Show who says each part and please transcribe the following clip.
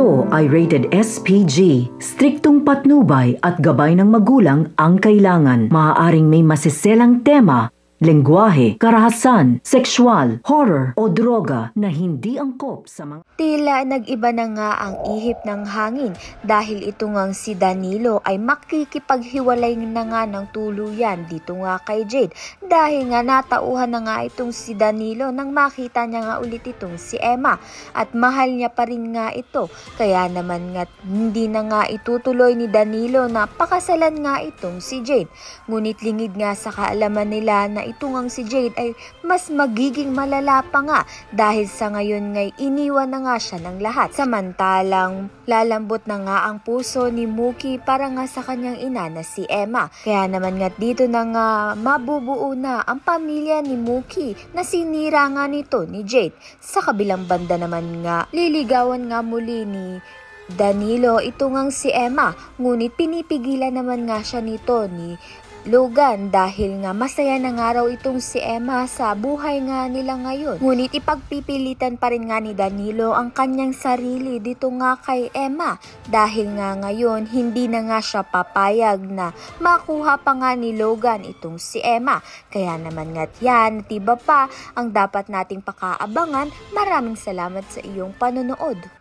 Speaker 1: Ito ay rated SPG. Striktong patnubay at gabay ng magulang ang kailangan. Maaaring may masiselang tema, lengguwahe, karahasan, sexual, horror o droga na hindi angkop sa mga...
Speaker 2: Tila nag-iba na nga ang ihip ng hangin dahil ito ngang si Danilo ay makikipaghiwalay na nga ng tuluyan dito nga kay Jade dahil nga natauhan na nga itong si Danilo nang makita niya nga ulit itong si Emma at mahal niya pa rin nga ito kaya naman nga hindi na nga itutuloy ni Danilo na pakasalan nga itong si Jade. Ngunit lingid nga sa kaalaman nila na ito ngang si Jade ay mas magiging malala pa nga dahil sa ngayon ngay iniwan na nga siya ng lahat. Samantalang lalambot na nga ang puso ni Mookie para nga sa kanyang ina na si Emma. Kaya naman nga dito na nga mabubuo na ang pamilya ni Mookie na sinira nga nito ni Jade. Sa kabilang banda naman nga liligawan nga muli ni Danilo ito ngang si Emma ngunit pinipigilan naman nga siya nito ni Logan dahil nga masaya na nga raw itong si Emma sa buhay nga nila ngayon. Ngunit ipagpipilitan pa rin nga ni Danilo ang kanyang sarili dito nga kay Emma dahil nga ngayon hindi na nga siya papayag na makuha pa nga ni Logan itong si Emma. Kaya naman nga't yan, tiba pa ang dapat nating pakaabangan. Maraming salamat sa iyong panonood.